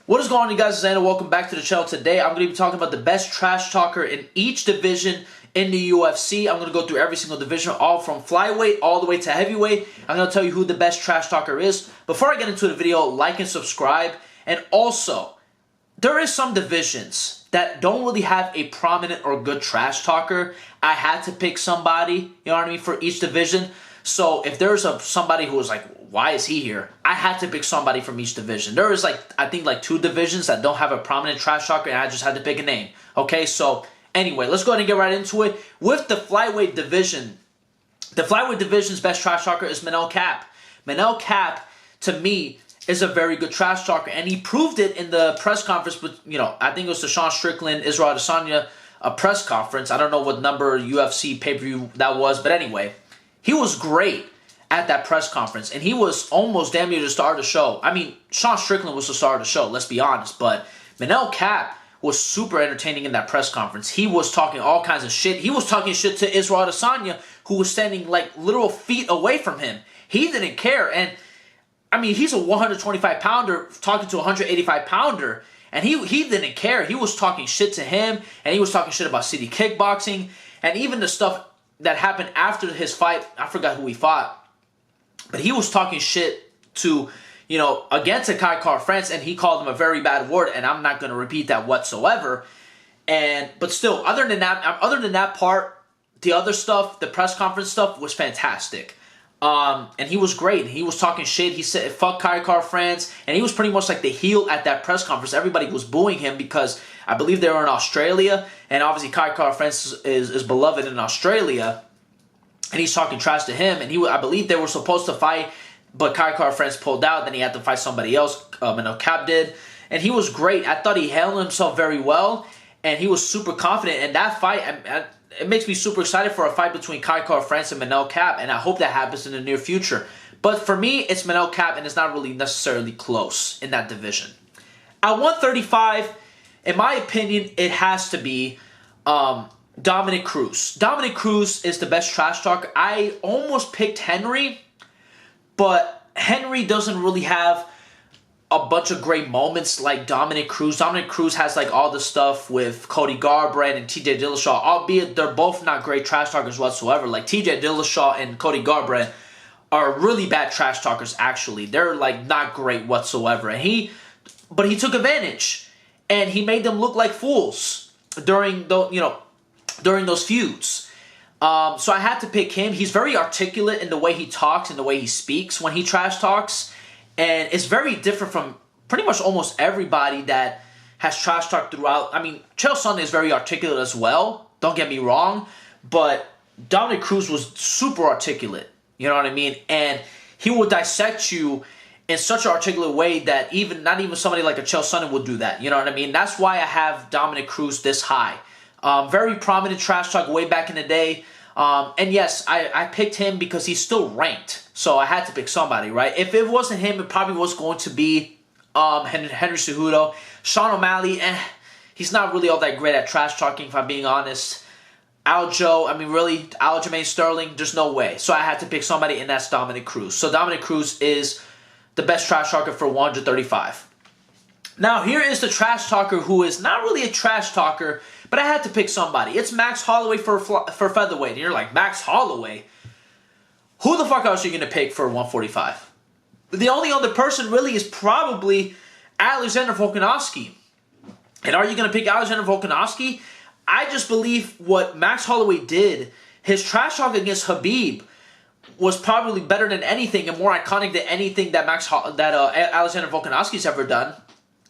What is going on, you guys? It's Xander. Welcome back to the channel. Today, I'm going to be talking about the best trash talker in each division in the UFC. I'm going to go through every single division, all from flyweight all the way to heavyweight. I'm going to tell you who the best trash talker is. Before I get into the video, like and subscribe. And also, there is some divisions that don't really have a prominent or good trash talker. I had to pick somebody, you know what I mean, for each division. So if there's somebody who was like, why is he here? I had to pick somebody from each division. There is I think two divisions that don't have a prominent trash talker, and I just had to pick a name. Okay, so anyway, let's go ahead and get right into it. With the flyweight division, the flyweight division's best trash talker is Manel Kape. Manel Kape, to me, is a very good trash talker, and he proved it in the press conference. But I think it was the Sean Strickland, Israel Adesanya press conference. I don't know what number UFC pay-per-view that was, but anyway, he was great at that press conference, and he was almost damn near the star of the show. I mean, Sean Strickland was the star of the show, let's be honest, but Manel Kape was super entertaining in that press conference. He was talking all kinds of shit. He was talking shit to Israel Adesanya, who was standing literal feet away from him. He didn't care, and I mean, he's a 125-pounder talking to a 185-pounder, and he didn't care. He was talking shit to him, and he was talking shit about city kickboxing, and even the stuff that happened after his fight. I forgot who he fought, but he was talking shit to, against Kai France, and he called him a very bad word, and I'm not going to repeat that whatsoever. But still, other than that part, the other stuff, the press conference stuff was fantastic. And he was great. He was talking shit. He said, fuck Kai France, and he was pretty much like the heel at that press conference. Everybody was booing him because I believe they were in Australia, and obviously Kai France is beloved in Australia. And he's talking trash to him, and I believe they were supposed to fight, but Kai France pulled out. Then he had to fight somebody else. Manel Kape did, and he was great. I thought he handled himself very well, and he was super confident. And that fight, it makes me super excited for a fight between Kai France and Manel Kape, and I hope that happens in the near future. But for me, it's Manel Kape, and it's not really necessarily close in that division. At 135, in my opinion, it has to be Dominick Cruz. Dominick Cruz is the best trash talker. I almost picked Henry, but Henry doesn't really have a bunch of great moments like Dominick Cruz. Dominick Cruz has all the stuff with Cody Garbrandt and TJ Dillashaw, albeit they're both not great trash talkers whatsoever. Like TJ Dillashaw and Cody Garbrandt are really bad trash talkers, actually. They're not great whatsoever. But he took advantage, and he made them look like fools during those feuds. So I had to pick him. He's very articulate in the way he talks and the way he speaks when he trash talks. And it's very different from pretty much almost everybody that has trash talked throughout. I mean, Chael Sonnen is very articulate as well. Don't get me wrong. But Dominick Cruz was super articulate. You know what I mean? And he will dissect you in such an articulate way that not even somebody like a Chael Sonnen would do that. You know what I mean? That's why I have Dominick Cruz this high. Very prominent trash talk way back in the day. And yes, I picked him because he's still ranked. So I had to pick somebody, right? If it wasn't him, it probably was going to be Henry Cejudo. Sean O'Malley, he's not really all that great at trash talking, if I'm being honest. Aljamain Sterling, there's no way. So I had to pick somebody, and that's Dominick Cruz. So Dominick Cruz is the best trash talker for 135. Now, here is the trash talker who is not really a trash talker, but I had to pick somebody. It's Max Holloway for featherweight. And you're like, Max Holloway? Who the fuck else are you going to pick for 145? The only other person really is probably Alexander Volkanovski. And are you going to pick Alexander Volkanovski? I just believe what Max Holloway did, his trash talk against Khabib, was probably better than anything and more iconic than anything that Alexander Volkanovski's ever done.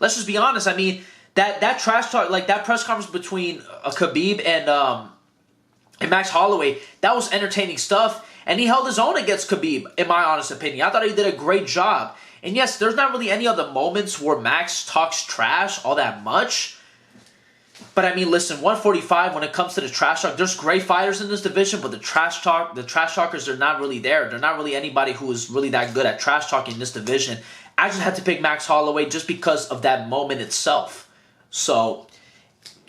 Let's just be honest. I mean, that trash talk, that press conference between Khabib and Max Holloway, that was entertaining stuff. And he held his own against Khabib, in my honest opinion. I thought he did a great job. And yes, there's not really any other moments where Max talks trash all that much. But I mean, listen, 145, when it comes to the trash talk, there's great fighters in this division, but the trash talkers, they're not really there. They're not really anybody who is really that good at trash talking in this division. I just had to pick Max Holloway just because of that moment itself. So,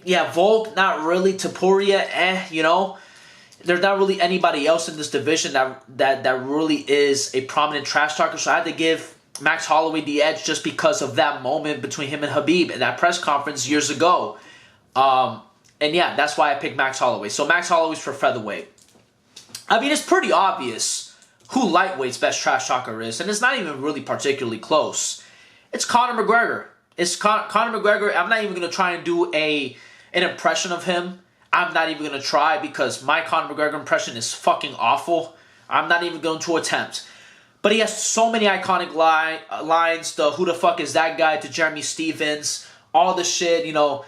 yeah, Volk, not really. Topuria, there's not really anybody else in this division that really is a prominent trash talker. So I had to give Max Holloway the edge just because of that moment between him and Khabib at that press conference years ago. And yeah, that's why I picked Max Holloway. So Max Holloway's for featherweight. I mean, it's pretty obvious who lightweight's best trash talker is, and it's not even really particularly close. It's Conor McGregor. It's Conor McGregor. I'm not even going to try and do an impression of him. I'm not even going to try because my Conor McGregor impression is fucking awful. I'm not even going to attempt. But he has so many iconic lines. The who the fuck is that guy to Jeremy Stevens. All the shit, you know,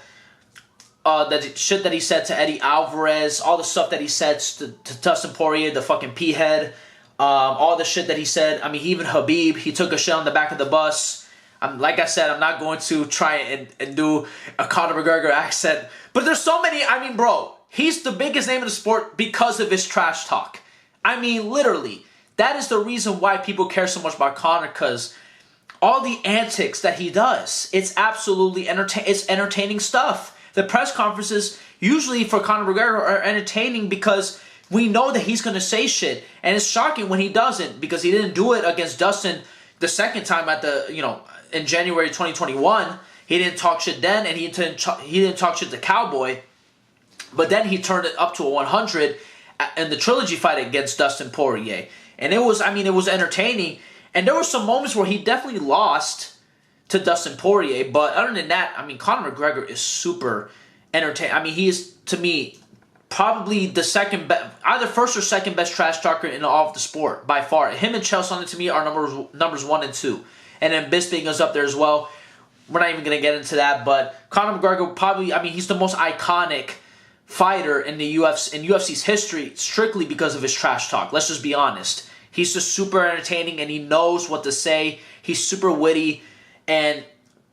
that shit that he said to Eddie Alvarez. All the stuff that he said to Dustin Poirier, the fucking P-head. All the shit that he said. I mean, even Khabib, he took a shit on the back of the bus. Like I said, I'm not going to try and do a Conor McGregor accent. But there's so many, I mean, bro, he's the biggest name in the sport because of his trash talk. I mean, literally, that is the reason why people care so much about Conor, because all the antics that he does, it's absolutely entertaining stuff. The press conferences, usually for Conor McGregor, are entertaining because we know that he's going to say shit. And it's shocking when he doesn't, because he didn't do it against Dustin the second time at the, you know, in January 2021. He didn't talk shit then, and he didn't talk shit to Cowboy. But then he turned it up to a 100 in the trilogy fight against Dustin Poirier. And it was, I mean, it was entertaining. And there were some moments where he definitely lost to Dustin Poirier. But other than that, I mean, Conor McGregor is super entertaining. I mean, he is, to me, probably the second best, either first or second best trash talker in all of the sport, by far. Him and Chael Sonnen, to me, are numbers 1 and 2. And then Bisping is up there as well. We're not even going to get into that. But Conor McGregor probably, I mean, he's the most iconic fighter in the UFC's history strictly because of his trash talk. Let's just be honest. He's just super entertaining and he knows what to say. He's super witty and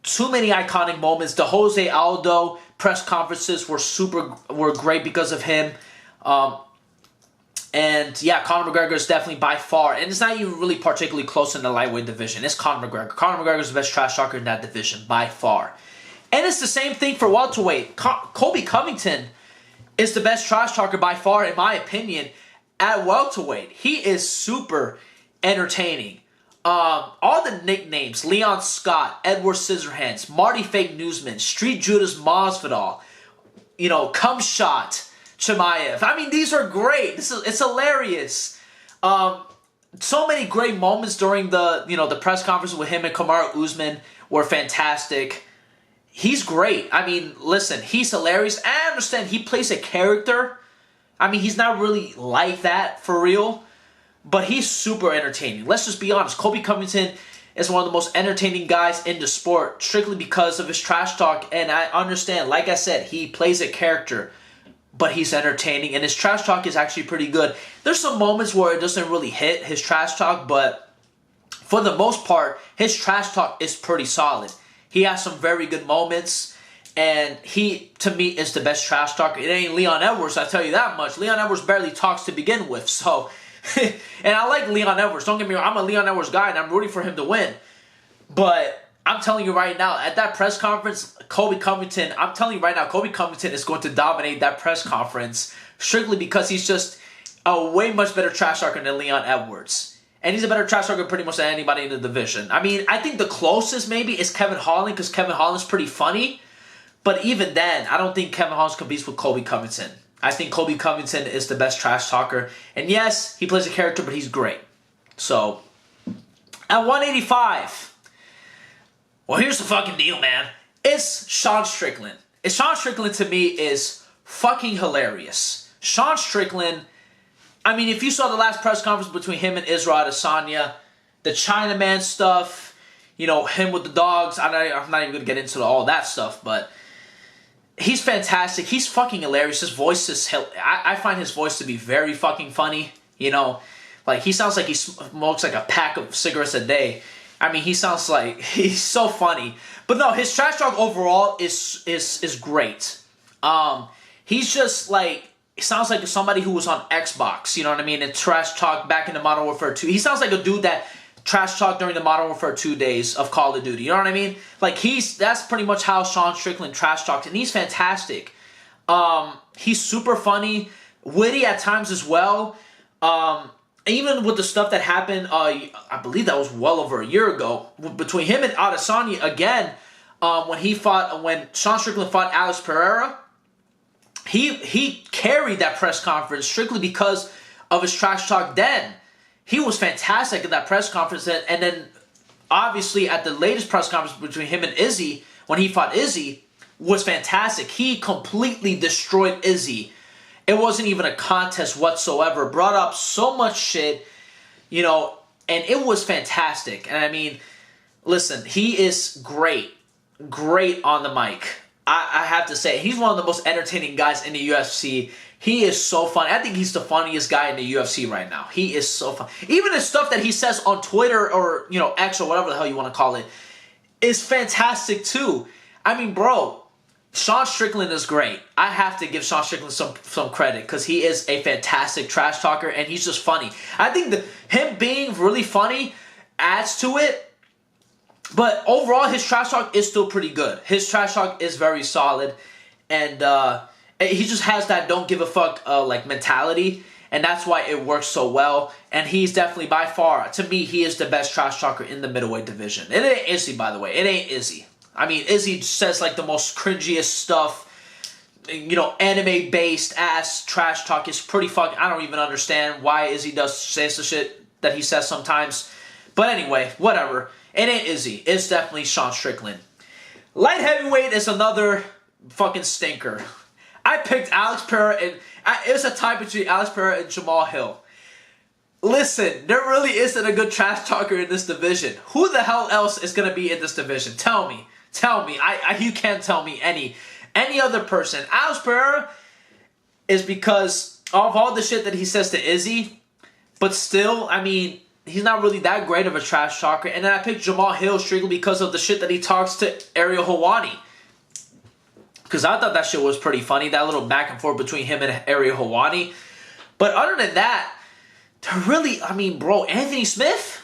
too many iconic moments. The Jose Aldo press conferences were great because of him. And yeah, Conor McGregor is definitely by far, and it's not even really particularly close in the lightweight division. It's Conor McGregor. Conor McGregor is the best trash talker in that division by far. And it's the same thing for welterweight. Colby Covington is the best trash talker by far, in my opinion, at welterweight. He is super entertaining. All the nicknames: Leon Scott, Edward Scissorhands, Marty Fake Newsman, Street Judas Masvidal, you know, Cum Shot Chimaev. I mean, these are great. It's hilarious. So many great moments during the press conference with him and Kamaru Usman were fantastic. He's great. I mean, listen, he's hilarious. I understand he plays a character. I mean, he's not really like that for real, but he's super entertaining. Let's just be honest. Colby Covington is one of the most entertaining guys in the sport strictly because of his trash talk. And I understand, like I said, he plays a character, but he's entertaining, and his trash talk is actually pretty good. There's some moments where it doesn't really hit his trash talk, but for the most part, his trash talk is pretty solid. He has some very good moments, and he, to me, is the best trash talker. It ain't Leon Edwards, I tell you that much. Leon Edwards barely talks to begin with, so... and I like Leon Edwards. Don't get me wrong, I'm a Leon Edwards guy, and I'm rooting for him to win. But I'm telling you right now, at that press conference, Colby Covington is going to dominate that press conference strictly because he's just a way much better trash talker than Leon Edwards. And he's a better trash talker pretty much than anybody in the division. I mean, I think the closest maybe is Kevin Holland because Kevin Holland's pretty funny. But even then, I don't think Kevin Holland competes with Colby Covington. I think Colby Covington is the best trash talker. And yes, he plays a character, but he's great. So, at 185... well, here's the fucking deal, man. It's Sean Strickland. Sean Strickland, to me, is fucking hilarious. Sean Strickland, I mean, if you saw the last press conference between him and Israel Adesanya, the Chinaman stuff, you know, him with the dogs, I'm not even going to get into all that stuff, but he's fantastic. He's fucking hilarious. His voice is, I find his voice to be very fucking funny, you know. Like, he sounds like he smokes like a pack of cigarettes a day. I mean, he sounds like he's so funny. But no, his trash talk overall is great. He's just like, he sounds like somebody who was on Xbox, you know what I mean? And trash talk back in the Modern Warfare 2. He sounds like a dude that trash talked during the Modern Warfare 2 days of Call of Duty, you know what I mean? Like, that's pretty much how Sean Strickland trash talks, and he's fantastic. He's super funny, witty at times as well. even with the stuff that happened, I believe that was well over a year ago, between him and Adesanya again, when Sean Strickland fought Alex Pereira, he carried that press conference strictly because of his trash talk then. He was fantastic at that press conference, and then obviously at the latest press conference between him and Izzy, when he fought Izzy, was fantastic. He completely destroyed Izzy. It wasn't even a contest whatsoever. Brought up so much shit, you know, and it was fantastic. And I mean, listen, he is great. Great on the mic. I have to say, he's one of the most entertaining guys in the UFC. He is so fun. I think he's the funniest guy in the UFC right now. He is so fun. Even the stuff that he says on Twitter or, you know, X or whatever the hell you want to call it is fantastic too. I mean, bro, Sean Strickland is great. I have to give Sean Strickland some credit because he is a fantastic trash talker and he's just funny. I think him being really funny adds to it. But overall, his trash talk is still pretty good. His trash talk is very solid. And he just has that don't give a fuck like mentality. And that's why it works so well. And he's definitely by far, to me, he is the best trash talker in the middleweight division. It ain't Izzy, by the way. It ain't Izzy. I mean, Izzy says like the most cringiest stuff. You know, anime-based ass trash talk is pretty fucking... I don't even understand why Izzy does say some shit that he says sometimes. But anyway, whatever. It ain't Izzy. It's definitely Sean Strickland. Light heavyweight is another fucking stinker. I picked Alex Pereira, and it was a tie between Alex Pereira and Jamal Hill. Listen, there really isn't a good trash talker in this division. Who the hell else is going to be in this division? Tell me. Tell me. You can't tell me any other person. Alex Pereira is because of all the shit that he says to Izzy, but still, I mean... he's not really that great of a trash talker. And then I picked Jamal Hill strictly because of the shit that he talks to Ariel Helwani. Because I thought that shit was pretty funny. That little back and forth between him and Ariel Helwani. But other than that, they're really... I mean, bro, Anthony Smith?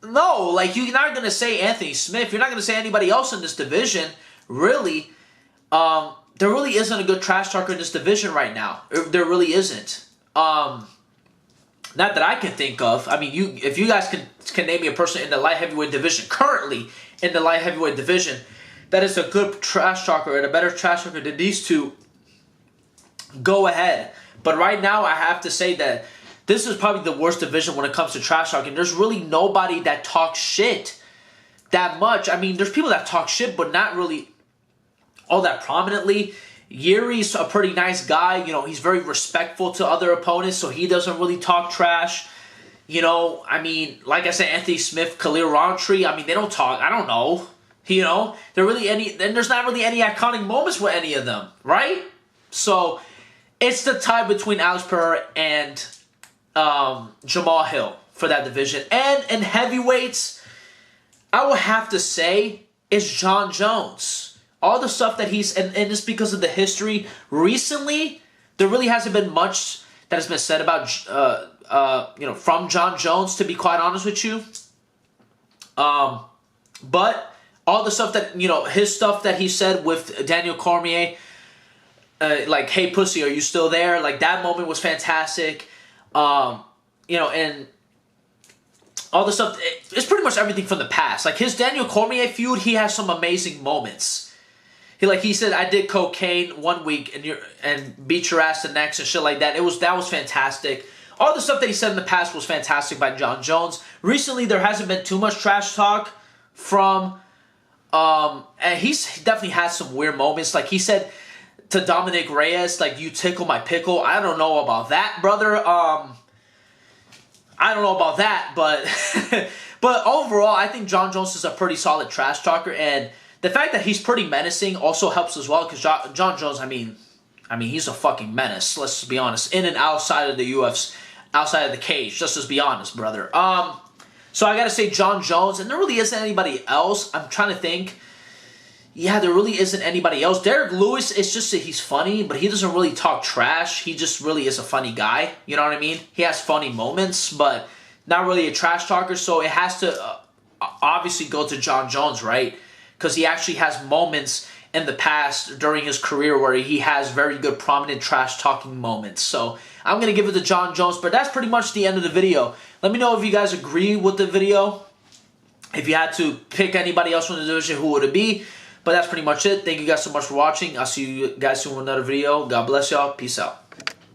No, like, you're not going to say Anthony Smith. You're not going to say anybody else in this division. Really. There really isn't a good trash talker in this division right now. There really isn't. Not that I can think of. I mean, if you guys can name me a person in the light heavyweight division, currently in the light heavyweight division, that is a good trash talker and a better trash talker than these two, go ahead. But right now, I have to say that this is probably the worst division when it comes to trash talking. There's really nobody that talks shit that much. I mean, there's people that talk shit, but not really all that prominently. Yuri's a pretty nice guy. You know, he's very respectful to other opponents, so he doesn't really talk trash. You know, I mean, like I said, Anthony Smith, Khalil Roundtree, I mean, they don't talk. I don't know. You know, there's not really any iconic moments with any of them, right? So, it's the tie between Alex Pereira and Jamal Hill for that division. And in heavyweights, I would have to say, it's John Jones. All the stuff that and it's because of the history. Recently, there really hasn't been much that has been said about, you know, from John Jones, to be quite honest with you. But all the stuff that, you know, his stuff that he said with Daniel Cormier, like, hey, pussy, are you still there? Like, that moment was fantastic. You know, and all the stuff, it's pretty much everything from the past. Like, his Daniel Cormier feud, he has some amazing moments. He said, I did cocaine 1 week and beat your ass the next and shit like that. That was fantastic. All the stuff that he said in the past was fantastic by John Jones. Recently, there hasn't been too much trash talk from, and he's definitely had some weird moments. Like, he said to Dominic Reyes, like, you tickle my pickle. I don't know about that, brother. I don't know about that, but but overall, I think John Jones is a pretty solid trash talker, and the fact that he's pretty menacing also helps as well, because John Jones, I mean, he's a fucking menace. Let's just be honest. In and outside of the UFC, outside of the cage. Just be honest, brother. So I gotta say John Jones, and there really isn't anybody else. I'm trying to think. Yeah, there really isn't anybody else. Derek Lewis, it's just that he's funny, but he doesn't really talk trash. He just really is a funny guy. You know what I mean? He has funny moments, but not really a trash talker. So it has to obviously go to John Jones, right? Because he actually has moments in the past during his career where he has very good prominent trash talking moments. So I'm going to give it to Jon Jones, but that's pretty much the end of the video. Let me know if you guys agree with the video. If you had to pick anybody else from the division, who would it be? But that's pretty much it. Thank you guys so much for watching. I'll see you guys soon with another video. God bless y'all. Peace out.